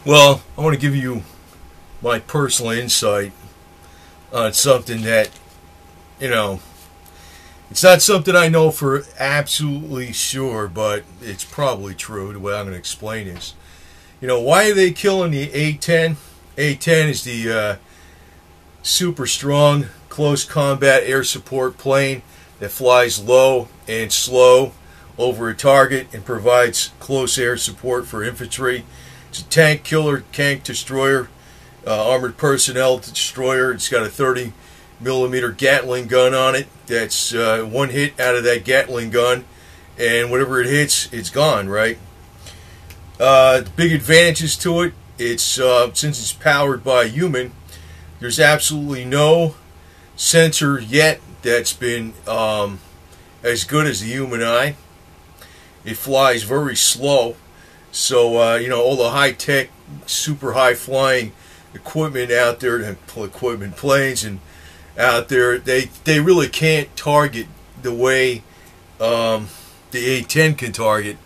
Well, I want to give you my personal insight on something that, you know, it's not something I know for absolutely sure, but it's probably true. The way I'm going to explain this. Why are they killing the A10? A10 is the super strong close combat air support plane that flies low and slow over a target and provides close air support for infantry. It's a tank killer, tank destroyer, armored personnel destroyer. It's got a 30 millimeter Gatling gun on it. That's one hit out of that Gatling gun, and whatever it hits, it's gone, right? Big advantages to it. It's since it's powered by a human, there's absolutely no sensor yet that's been as good as the human eye. It flies very slow, so all the high-tech, super high-flying equipment out there, planes and out there, they really can't target the way the A10 can target,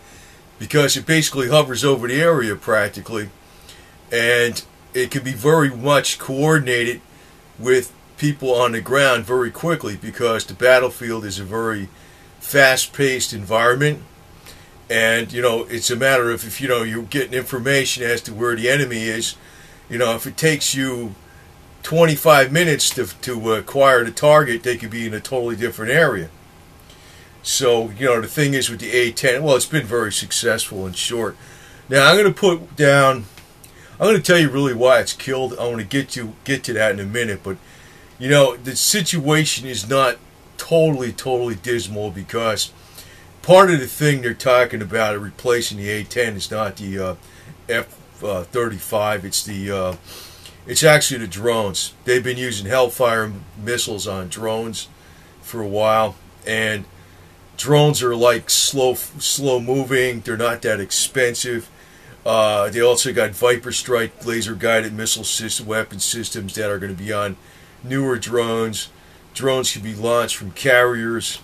because it basically hovers over the area practically, and it can be very much coordinated with people on the ground very quickly, because the battlefield is a very fast-paced environment. And it's a matter of, if you're getting information as to where the enemy is, if it takes you 25 minutes to acquire the target, they could be in a totally different area. So the thing is with the A10, well, it's been very successful in short. Now I'm going to tell you really why it's killed. I want to get to that in a minute, but the situation is not totally dismal, because part of the thing they're talking about replacing the A10 is not the F-35. It's actually the drones. They've been using Hellfire missiles on drones for a while, and drones are like slow moving. They're not that expensive. They also got Viper Strike laser guided missile system weapon systems that are going to be on newer drones. Drones can be launched from carriers.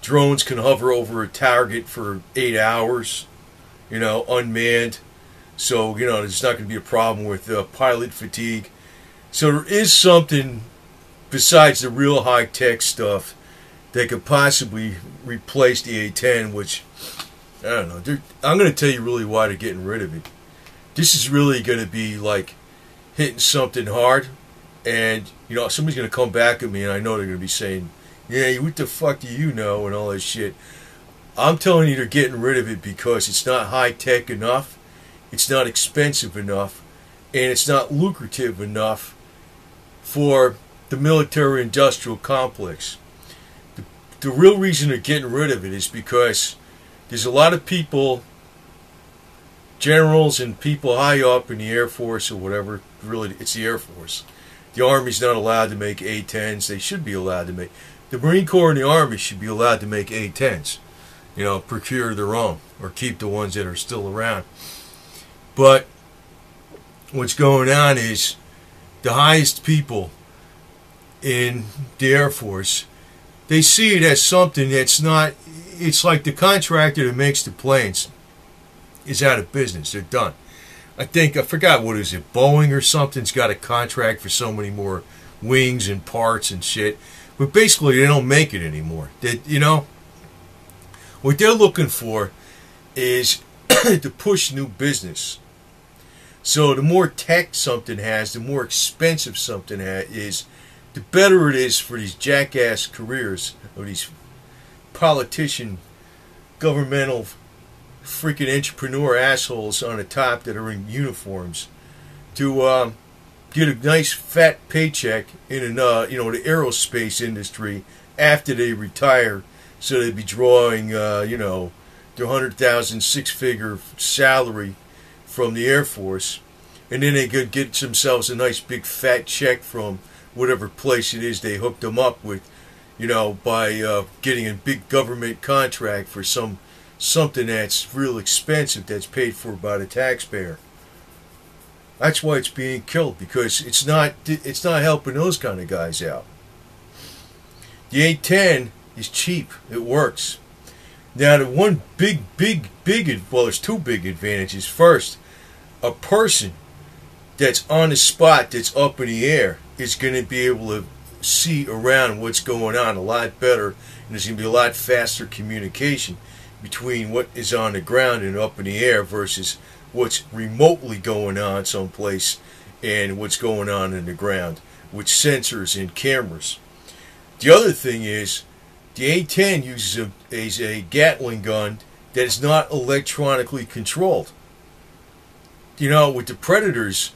Drones can hover over a target for 8 hours, unmanned. So, there's not going to be a problem with pilot fatigue. So there is something besides the real high-tech stuff that could possibly replace the A10, which, I don't know. I'm going to tell you really why they're getting rid of it. This is really going to be like hitting something hard, and, somebody's going to come back at me, and I know they're going to be saying, yeah, what the fuck do you know, and all that shit. I'm telling you they're getting rid of it because it's not high-tech enough, it's not expensive enough, and it's not lucrative enough for the military-industrial complex. The real reason they're getting rid of it is because there's a lot of people, generals and people high up in the Air Force or whatever, really it's the Air Force. The Army's not allowed to make A10s. They should be allowed to make. The Marine Corps and the Army should be allowed to make A10s. Procure their own, or keep the ones that are still around. But what's going on is the highest people in the Air Force, they see it as something that's not. It's like the contractor that makes the planes is out of business. They're done. I forgot what is it, Boeing or something's got a contract for so many more wings and parts and shit. But basically, they don't make it anymore. What they're looking for is to push new business. So the more tech something has, the more expensive something is, the better it is for these jackass careers of these politician, governmental, freaking entrepreneur assholes on the top that are in uniforms to get a nice fat paycheck in the aerospace industry after they retire, so they'd be drawing their 100,000 six-figure salary from the Air Force, and then they could get themselves a nice big fat check from whatever place it is they hooked them up with, by getting a big government contract for something that's real expensive, that's paid for by the taxpayer. That's why it's being killed, because it's not helping those kind of guys out. The A10 is cheap. It works. Now, the one big, well, there's two big advantages. First, A person that's on the spot, that's up in the air, is going to be able to see around what's going on a lot better, and there's going to be a lot faster communication between what is on the ground and up in the air versus what's remotely going on someplace and what's going on in the ground with sensors and cameras. The other thing is the A10 uses a Gatling gun that is not electronically controlled. You know, with the Predators,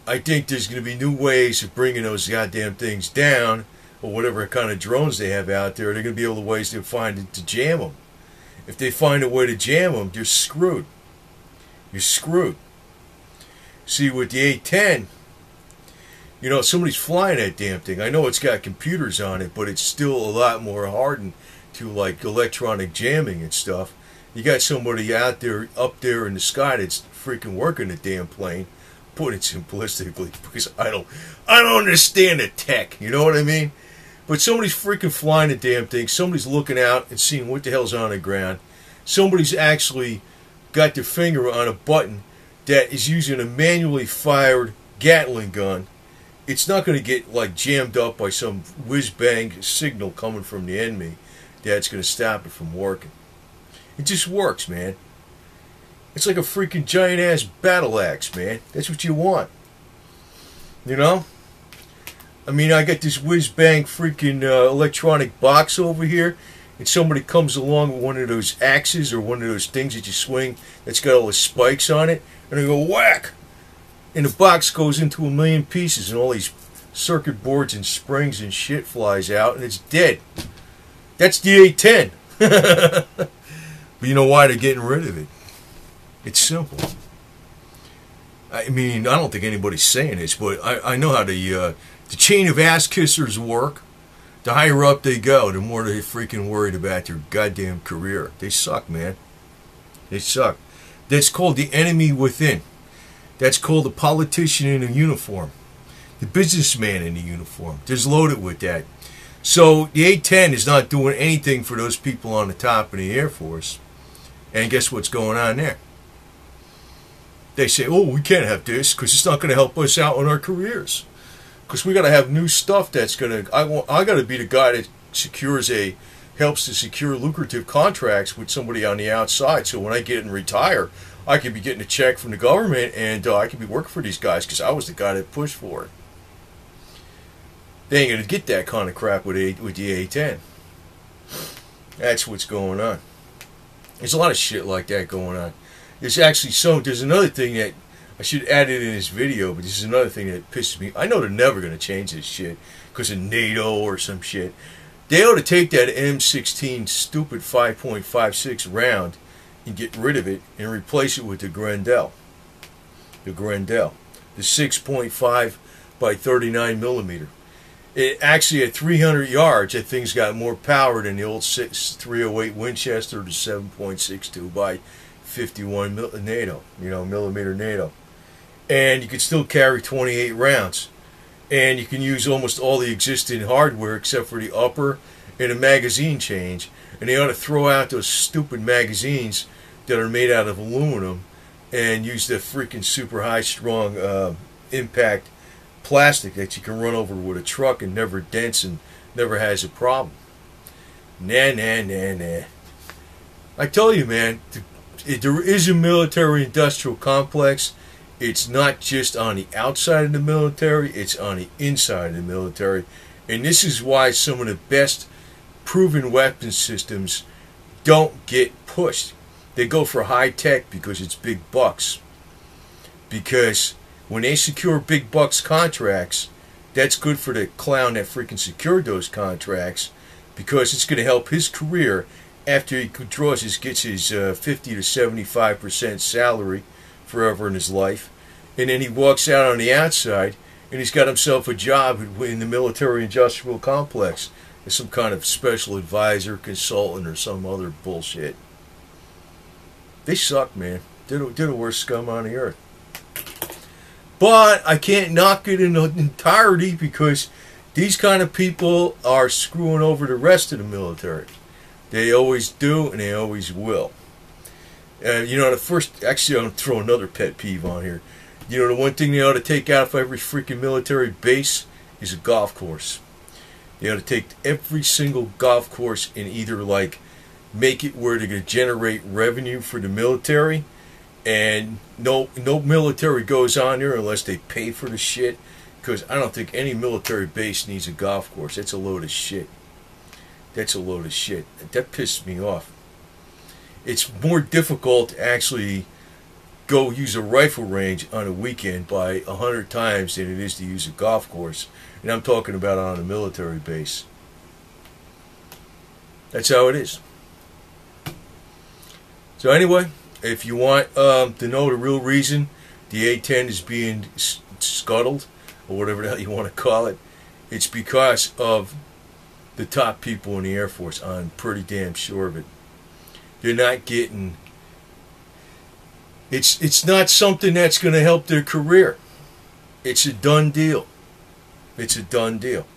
I think there's going to be new ways of bringing those goddamn things down, or whatever kind of drones they have out there. They're going to be able to ways to find to jam them. If they find a way to jam them, you're screwed. You're screwed. See, with the A10, you know, somebody's flying that damn thing. I know it's got computers on it, but it's still a lot more hardened to like electronic jamming and stuff. You got somebody out there, up there in the sky, that's freaking working the damn plane. Put it simplistically, because I don't understand the tech. You know what I mean? But somebody's freaking flying the damn thing. Somebody's looking out and seeing what the hell's on the ground. Somebody's actually got their finger on a button that is using a manually fired Gatling gun. It's not going to get like jammed up by some whiz-bang signal coming from the enemy that's going to stop it from working. It just works, man. It's like a freaking giant-ass battle axe, man. That's what you want. You know? I mean, I got this whiz-bang freaking electronic box over here, and somebody comes along with one of those axes or one of those things that you swing that's got all the spikes on it, and they go whack! And the box goes into a million pieces, and all these circuit boards and springs and shit flies out, and it's dead. That's the A10. But you know why they're getting rid of it? It's simple. I mean, I don't think anybody's saying this, but I know how the chain of ass kissers work. The higher up they go, the more they're freaking worried about their goddamn career. They suck, man. They suck. That's called the enemy within. That's called the politician in a uniform. The businessman in a uniform. Just loaded with that. So the A10 is not doing anything for those people on the top of the Air Force. And guess what's going on there? They say, oh, we can't have this because it's not going to help us out in our careers. Because we got to have new stuff that's going to... I got to be the guy that helps to secure lucrative contracts with somebody on the outside. So when I get and retire, I can be getting a check from the government, and I can be working for these guys because I was the guy that pushed for it. They ain't going to get that kind of crap with the A10. That's what's going on. There's a lot of shit like that going on. There's another thing that I should add it in this video, but this is another thing that pisses me. I know they're never going to change this shit because of NATO or some shit. They ought to take that M16 stupid 5.56 round and get rid of it and replace it with the Grendel. The 6.5 by 39 millimeter. It actually, at 300 yards, that thing's got more power than the old 308 Winchester, the 7.62 by 51 NATO, millimeter NATO. And you can still carry 28 rounds. And you can use almost all the existing hardware except for the upper and a magazine change. And they ought to throw out those stupid magazines that are made out of aluminum and use the freaking super high strong impact plastic that you can run over with a truck and never dents and never has a problem. Nah. I tell you, man, there is a military-industrial complex. It's not just on the outside of the military, it's on the inside of the military. And this is why some of the best proven weapon systems don't get pushed. They go for high tech because it's big bucks. Because when they secure big bucks contracts, that's good for the clown that freaking secured those contracts, because it's going to help his career after he gets his 50 to 75% salary forever in his life, and then he walks out on the outside and he's got himself a job in the military industrial complex as some kind of special advisor, consultant, or some other bullshit. They suck, man. They're the worst scum on the earth. But I can't knock it in entirety because these kind of people are screwing over the rest of the military. They always do, and they always will. You know, the first, actually, I'll throw another pet peeve on here. You know, the one thing they ought to take out of every freaking military base is a golf course. They ought to take every single golf course and either, like, make it where they're going to generate revenue for the military, and no military goes on there unless they pay for the shit, because I don't think any military base needs a golf course. That's a load of shit. That's a load of shit. That pisses me off. It's more difficult to actually go use a rifle range on a weekend by 100 times than it is to use a golf course. And I'm talking about on a military base. That's how it is. So anyway, if you want to know the real reason the A10 is being scuttled, or whatever the hell you want to call it, it's because of the top people in the Air Force. I'm pretty damn sure of it. They're not getting... It's not something that's going to help their career. It's a done deal. It's a done deal.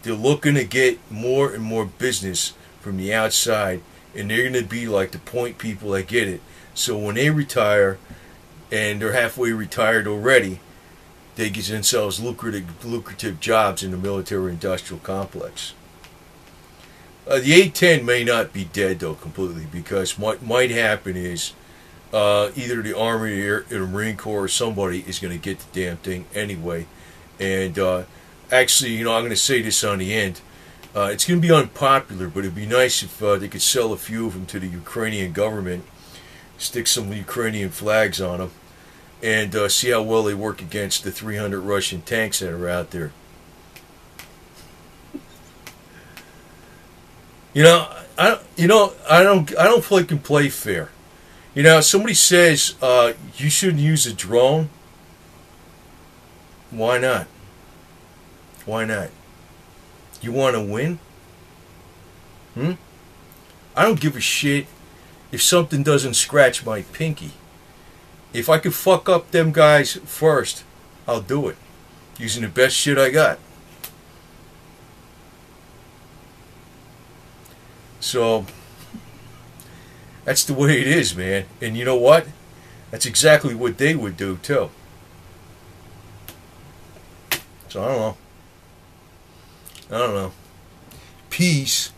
They're looking to get more and more business from the outside, and they're going to be like the point people that get it. So when they retire, and they're halfway retired already, they get themselves lucrative jobs in the military-industrial complex. The A10 may not be dead, though, completely, because what might happen is either the Army or the Marine Corps or somebody is going to get the damn thing anyway. And actually, you know, I'm going to say this on the end. It's going to be unpopular, but it'd be nice if they could sell a few of them to the Ukrainian government, stick some Ukrainian flags on them, and see how well they work against the 300 Russian tanks that are out there. You know, I don't fucking play fair. You know, somebody says you shouldn't use a drone. Why not? Why not? You want to win? I don't give a shit if something doesn't scratch my pinky. If I could fuck up them guys first, I'll do it. Using the best shit I got. So, that's the way it is, man. And you know what? That's exactly what they would do, too. So, I don't know. Peace.